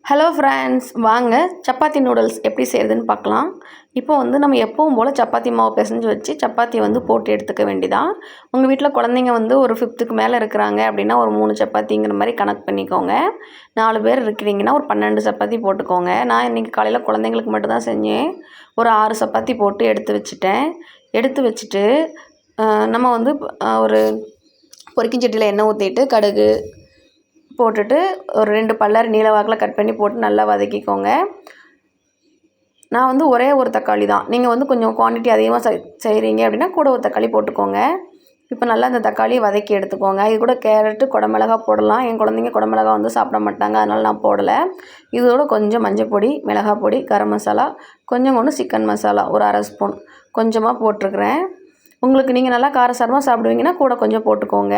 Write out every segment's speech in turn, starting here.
Hello friends, வாங்க chapati noodles எப்படி செய்கிறதுன்னு பார்க்கலாம். இப்போ வந்து நம்ம எப்பவும் போல் சப்பாத்தி மாவு பிசைஞ்சு வச்சு சப்பாத்தி வந்து போட்டு எடுத்துக்க வேண்டியதான். உங்கள் வீட்டில் குழந்தைங்க வந்து ஒரு 5th மேலே இருக்கிறாங்க அப்படின்னா ஒரு 3 சப்பாத்திங்கிற மாதிரி கணக்கு பண்ணிக்கோங்க. 4 பேர் இருக்கிறீங்கன்னா ஒரு 12 சப்பாத்தி போட்டுக்கோங்க. நான் இன்றைக்கி காலையில் குழந்தைங்களுக்கு மட்டும்தான் செஞ்சேன். ஒரு 6 சப்பாத்தி போட்டு எடுத்து வச்சுட்டேன். எடுத்து வச்சுட்டு நம்ம வந்து ஒரு பொரிக்கும் சட்டியில் எண்ணெய் ஊற்றிட்டு கடுகு போட்டுட்டு ஒரு 2 பல்லாரி நீல வாக்கில் கட் பண்ணி போட்டு நல்லா வதக்கிக்கோங்க. நான் வந்து ஒரே ஒரு தக்காளி தான். நீங்கள் வந்து கொஞ்சம் குவான்டிட்டி அதிகமாக செய்கிறீங்க அப்படின்னா கூட ஒரு தக்காளி போட்டுக்கோங்க. இப்போ நல்லா அந்த தக்காளி வதக்கி எடுத்துக்கோங்க. இது கூட கேரட்டு, குடமிளகா போடலாம். என் குழந்தைங்க குடமிளகா வந்து சாப்பிட மாட்டாங்க, அதனால் நான் போடலை. இதோட கொஞ்சம் மஞ்சள் பொடி, மிளகாய் பொடி, கரம் மசாலா, கொஞ்சம் சிக்கன் மசாலா ஒரு 1/2 ஸ்பூன் கொஞ்சமாக போட்டிருக்கிறேன். உங்களுக்கு நீங்கள் நல்லா காரசாரமாக சாப்பிடுவீங்கன்னா கூட கொஞ்சம் போட்டுக்கோங்க.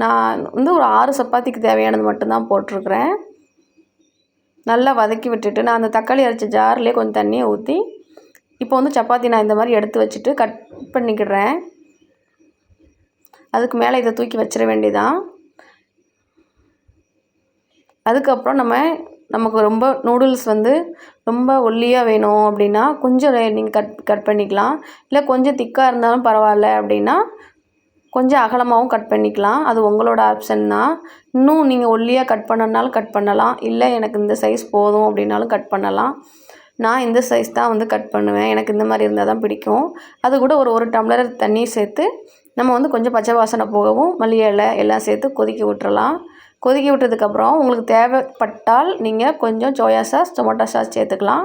நான் வந்து ஒரு 6 சப்பாத்திக்கு தேவையானது மட்டும்தான் போட்டிருக்கிறேன். நல்லா வதக்கி விட்டுட்டு நான் அந்த தக்காளி அரைச்ச ஜார்லேயே கொஞ்சம் தண்ணியை ஊற்றி இப்போ வந்து சப்பாத்தி நான் இந்த மாதிரி எடுத்து வச்சுட்டு கட் பண்ணிக்கிடுறேன். அதுக்கு மேலே இதை தூக்கி வச்சிட வேண்டியதான். அதுக்கப்புறம் நமக்கு ரொம்ப நூடுல்ஸ் வந்து ரொம்ப ஒல்லியாக வேணும் அப்படின்னா கொஞ்சம் நீங்கள் கட் பண்ணிக்கலாம். இல்லை கொஞ்சம் திக்காக இருந்தாலும் பரவாயில்ல அப்படின்னா கொஞ்சம் அகலமாகவும் கட் பண்ணிக்கலாம். அது உங்களோட ஆப்ஷன் தான். இன்னும் நீங்கள் ஒல்லியாக கட் பண்ணனாலும் கட் பண்ணலாம். இல்லை எனக்கு இந்த சைஸ் போதும் அப்படின்னாலும் கட் பண்ணலாம். நான் இந்த சைஸ் தான் வந்து கட் பண்ணுவேன். எனக்கு இந்த மாதிரி இருந்தால் தான் பிடிக்கும். அது கூட ஒரு டம்ளர் தண்ணி சேர்த்து நம்ம வந்து கொஞ்சம் பச்சை வாசனை போகவும் மல்லி இலை எல்லாம் சேர்த்து கொதிக்க விட்டுறலாம். கொதிக்க விட்டதுக்கப்புறம் உங்களுக்கு தேவைப்பட்டால் நீங்கள் கொஞ்சம் சோயா சாஸ், டொமேட்டோ சாஸ் சேர்த்துக்கலாம்.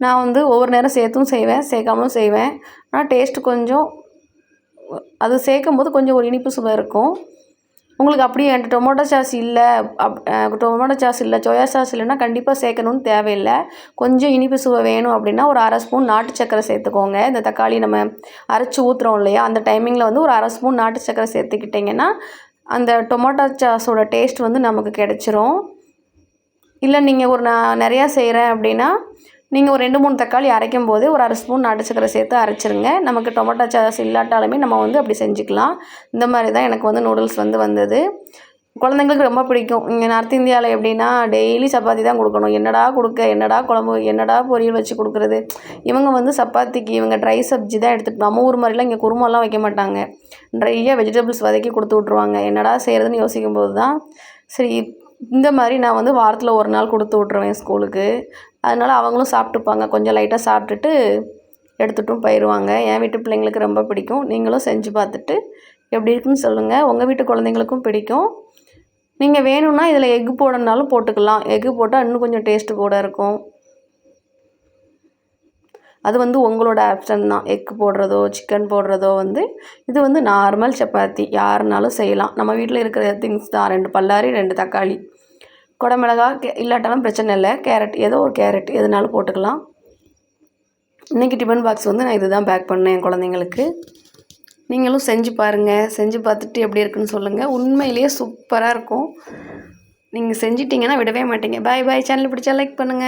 நான் வந்து ஒவ்வொரு நேரம் சேர்த்தும் செய்வேன், சேர்க்காமலும் செய்வேன். ஆனால் டேஸ்ட்டு கொஞ்சம் அது சேர்க்கும்போது கொஞ்சம் ஒரு இனிப்பு சுவை இருக்கும். உங்களுக்கு அப்படியே என்கிட்ட டொமேட்டோ சாஸ் இல்லை, சோயா சாஸ் இல்லைன்னா கண்டிப்பாக சேர்க்கணுன்னு தேவையில்லை. கொஞ்சம் இனிப்பு சுவை வேணும் அப்படின்னா ஒரு 1/2 ஸ்பூன் நாட்டு சர்க்கரை சேர்த்துக்கோங்க. இந்த தக்காளி நம்ம அரைச்சி ஊற்றுறோம் இல்லையா, அந்த டைமிங்கில் வந்து ஒரு 1/2 ஸ்பூன் நாட்டு சர்க்கரை சேர்த்துக்கிட்டிங்கன்னா அந்த டொமேட்டோ சாஸோட டேஸ்ட் வந்து நமக்கு கிடச்சிரும். இல்லை நீங்கள் நான் நிறையா செய்கிறேன் அப்படின்னா நீங்கள் ஒரு 2-3 தக்காளி அரைக்கும் போதே ஒரு 1/2 ஸ்பூன் நாட்டு சர்க்கரை சேர்த்து அரைச்சிருங்க. நமக்கு டொமேட்டோ சாஸ் இல்லாட்டாலுமே நம்ம வந்து அப்படி செஞ்சுக்கலாம். இந்த மாதிரி தான் எனக்கு வந்து நூடுல்ஸ் வந்தது. குழந்தைங்களுக்கு ரொம்ப பிடிக்கும். இங்கே நார்த் இந்தியாவில் எப்படின்னா டெய்லி சப்பாத்தி தான் கொடுக்கணும். என்னடா கொடுக்க, என்னடா குழம்பு, என்னடா பொரியல் வச்சு கொடுக்குறது. இவங்க வந்து சப்பாத்திக்கு இவங்க ட்ரை சப்ஜி தான் எடுத்துகிட்டு, நம்ம ஊர் மாதிரிலாம் இங்கே குருமாலாம் வைக்க மாட்டாங்க. ட்ரையாக வெஜிடபிள்ஸ் வதக்கி கொடுத்து விட்ருவாங்க. என்னடா செய்கிறதுன்னு யோசிக்கும்போது தான் சரி இந்த மாதிரி நான் வந்து வாரத்தில் ஒரு நாள் கொடுத்து விட்ருவேன் ஸ்கூலுக்கு. அதனால் அவங்களும் சாப்பிட்டுப்பாங்க. கொஞ்சம் லைட்டாக சாப்பிட்டுட்டு எடுத்துகிட்டும் போயிடுவாங்க. என் வீட்டு பிள்ளைங்களுக்கு ரொம்ப பிடிக்கும். நீங்களும் செஞ்சு பார்த்துட்டு எப்படி இருக்குன்னு சொல்லுங்கள். உங்கள் வீட்டு குழந்தைங்களுக்கும் பிடிக்கும். நீங்கள் வேணும்னா இதில் எக்கு போடணுன்னாலும் போட்டுக்கலாம். எக்கு போட்டால் இன்னும் கொஞ்சம் டேஸ்ட்டு கூட இருக்கும். அது வந்து உங்களோட ஆப்ஷன் தான். எக்கு போடுறதோ சிக்கன் போடுறதோ வந்து இது வந்து நார்மல் சப்பாத்தி யாருனாலும் செய்யலாம். நம்ம வீட்டில் இருக்கிற திங்ஸ் தான். 2 பல்லாரி, 2 தக்காளி, குடமிளகா இல்லாட்டாலும் பிரச்சனை இல்லை. கேரட், ஏதோ ஒரு கேரட் எதுனாலும் போட்டுக்கலாம். இன்றைக்கி டிஃபன் பாக்ஸ் வந்து நான் இது தான் பேக் பண்ணேன் என் குழந்தைங்களுக்கு. நீங்களும் செஞ்சு பாருங்கள். செஞ்சு பார்த்துட்டு எப்படி இருக்குன்னு சொல்லுங்கள். உண்மையிலேயே சூப்பராக இருக்கும். நீங்கள் செஞ்சிட்டிங்கன்னா விடவே மாட்டீங்க. பாய். சேனல் பிடிச்சா லைக் பண்ணுங்கள்.